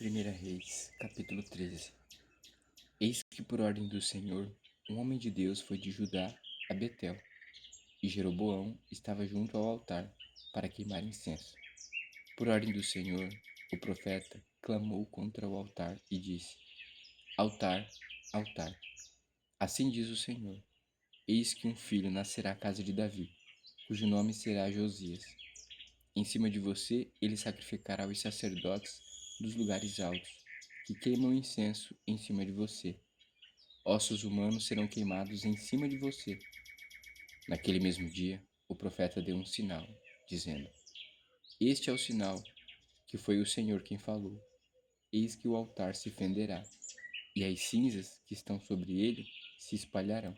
1 Reis, capítulo 13. Eis que por ordem do Senhor, um homem de Deus foi de Judá a Betel, e Jeroboão estava junto ao altar para queimar incenso. Por ordem do Senhor, o profeta clamou contra o altar e disse: Altar, altar, assim diz o Senhor, eis que um filho nascerá à casa de Davi, cujo nome será Josias. Em cima de você ele sacrificará os sacerdotes dos lugares altos, que queimam incenso em cima de você. Ossos humanos serão queimados em cima de você. Naquele mesmo dia, o profeta deu um sinal, dizendo: Este é o sinal que foi o Senhor quem falou. Eis que o altar se fenderá, e as cinzas que estão sobre ele se espalharão.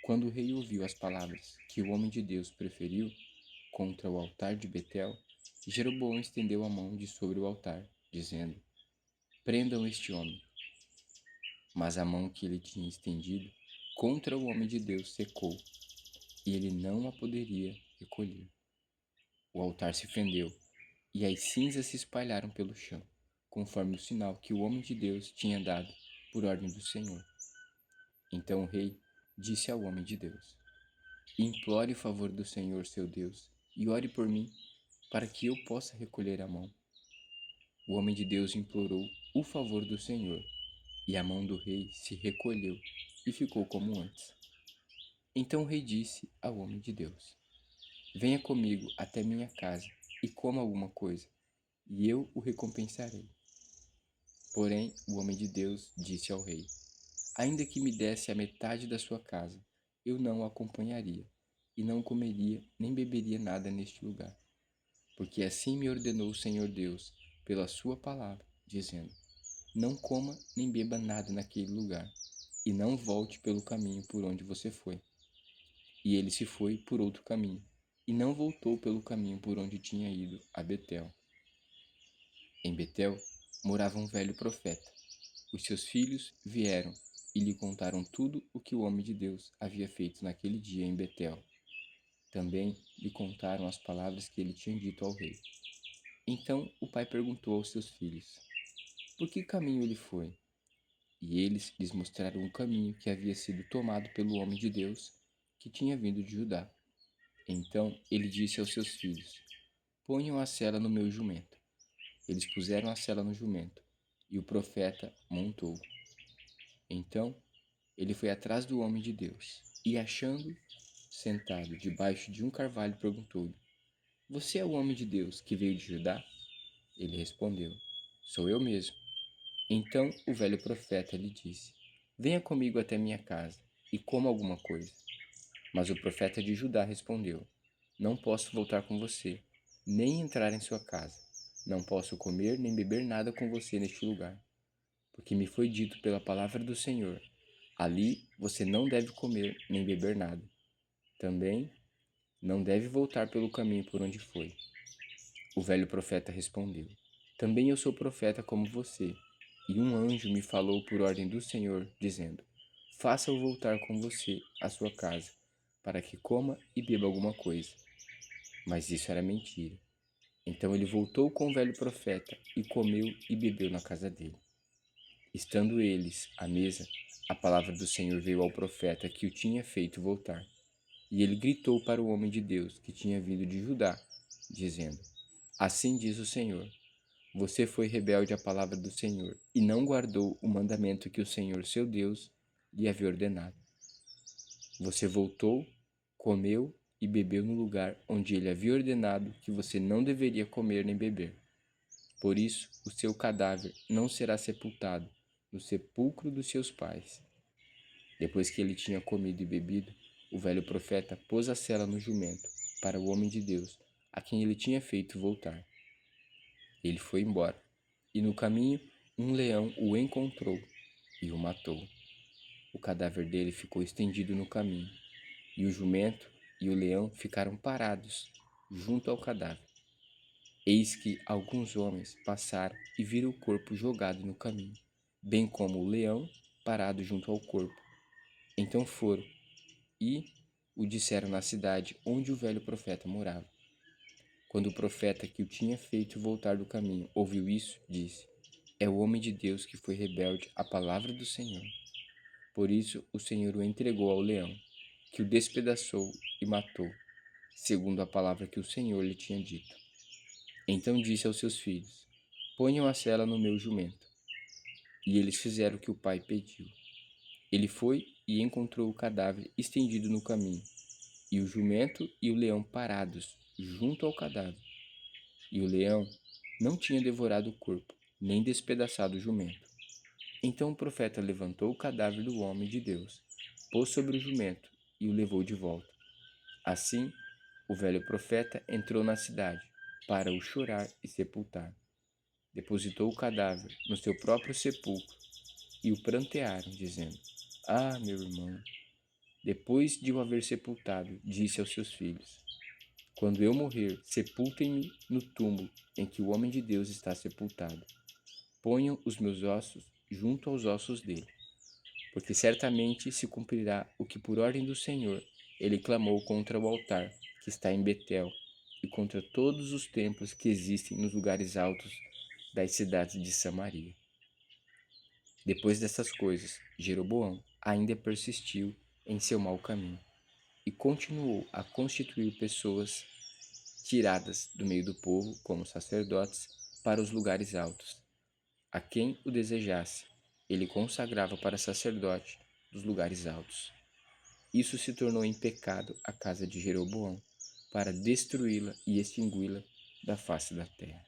Quando o rei ouviu as palavras que o homem de Deus proferiu contra o altar de Betel, Jeroboão estendeu a mão de sobre o altar, dizendo: Prendam este homem. Mas a mão que ele tinha estendido contra o homem de Deus secou, e ele não a poderia recolher. O altar se fendeu, e as cinzas se espalharam pelo chão, conforme o sinal que o homem de Deus tinha dado por ordem do Senhor. Então o rei disse ao homem de Deus: Implore o favor do Senhor seu Deus, e ore por mim, para que eu possa recolher a mão. O homem de Deus implorou o favor do Senhor, e a mão do rei se recolheu e ficou como antes. Então o rei disse ao homem de Deus: Venha comigo até minha casa e coma alguma coisa, e eu o recompensarei. Porém, o homem de Deus disse ao rei: Ainda que me desse a metade da sua casa, eu não o acompanharia, e não comeria nem beberia nada neste lugar. Porque assim me ordenou o Senhor Deus, pela sua palavra, dizendo: Não coma nem beba nada naquele lugar, e não volte pelo caminho por onde você foi. E ele se foi por outro caminho, e não voltou pelo caminho por onde tinha ido a Betel. Em Betel morava um velho profeta. Os seus filhos vieram e lhe contaram tudo o que o homem de Deus havia feito naquele dia em Betel. Também lhe contaram as palavras que ele tinha dito ao rei. Então o pai perguntou aos seus filhos: Por que caminho ele foi? E eles lhes mostraram o caminho que havia sido tomado pelo homem de Deus, que tinha vindo de Judá. Então ele disse aos seus filhos: Ponham a sela no meu jumento. Eles puseram a sela no jumento, e o profeta montou. Então ele foi atrás do homem de Deus, e achando-o sentado debaixo de um carvalho, perguntou-lhe: Você é o homem de Deus que veio de Judá? Ele respondeu: Sou eu mesmo. Então o velho profeta lhe disse: Venha comigo até minha casa e coma alguma coisa. Mas o profeta de Judá respondeu: Não posso voltar com você, nem entrar em sua casa. Não posso comer nem beber nada com você neste lugar, porque me foi dito pela palavra do Senhor: Ali você não deve comer nem beber nada. Também não deve voltar pelo caminho por onde foi. O velho profeta respondeu: Também eu sou profeta como você, e um anjo me falou por ordem do Senhor, dizendo: Faça-o voltar com você à sua casa, para que coma e beba alguma coisa. Mas isso era mentira. Então ele voltou com o velho profeta e comeu e bebeu na casa dele. Estando eles à mesa, a palavra do Senhor veio ao profeta que o tinha feito voltar. E ele gritou para o homem de Deus que tinha vindo de Judá, dizendo: Assim diz o Senhor: Você foi rebelde à palavra do Senhor e não guardou o mandamento que o Senhor, seu Deus, lhe havia ordenado. Você voltou, comeu e bebeu no lugar onde ele havia ordenado que você não deveria comer nem beber. Por isso, o seu cadáver não será sepultado no sepulcro dos seus pais. Depois que ele tinha comido e bebido, o velho profeta pôs a sela no jumento para o homem de Deus, a quem ele tinha feito voltar. Ele foi embora, e no caminho um leão o encontrou e o matou. O cadáver dele ficou estendido no caminho, e o jumento e o leão ficaram parados junto ao cadáver. Eis que alguns homens passaram e viram o corpo jogado no caminho, bem como o leão parado junto ao corpo. Então foram e o disseram na cidade onde o velho profeta morava. Quando o profeta que o tinha feito voltar do caminho ouviu isso, disse: é o homem de Deus que foi rebelde à palavra do Senhor. Por isso o Senhor o entregou ao leão, que o despedaçou e matou, segundo a palavra que o Senhor lhe tinha dito. Então disse aos seus filhos: Ponham a sela no meu jumento. E eles fizeram o que o pai pediu. Ele foi e encontrou o cadáver estendido no caminho, e o jumento e o leão parados junto ao cadáver. E o leão não tinha devorado o corpo, nem despedaçado o jumento. Então o profeta levantou o cadáver do homem de Deus, pôs sobre o jumento e o levou de volta. Assim, o velho profeta entrou na cidade para o chorar e sepultar. Depositou o cadáver no seu próprio sepulcro e o prantearam, dizendo: Ah, meu irmão! Depois de o haver sepultado, disse aos seus filhos: Quando eu morrer, sepultem-me no túmulo em que o homem de Deus está sepultado. Ponham os meus ossos junto aos ossos dele, porque certamente se cumprirá o que por ordem do Senhor ele clamou contra o altar que está em Betel e contra todos os templos que existem nos lugares altos das cidades de Samaria. Depois dessas coisas, Jeroboão ainda persistiu em seu mau caminho e continuou a constituir pessoas tiradas do meio do povo como sacerdotes para os lugares altos. A quem o desejasse, ele consagrava para sacerdote dos lugares altos. Isso se tornou em pecado a casa de Jeroboão, para destruí-la e extingui-la da face da terra.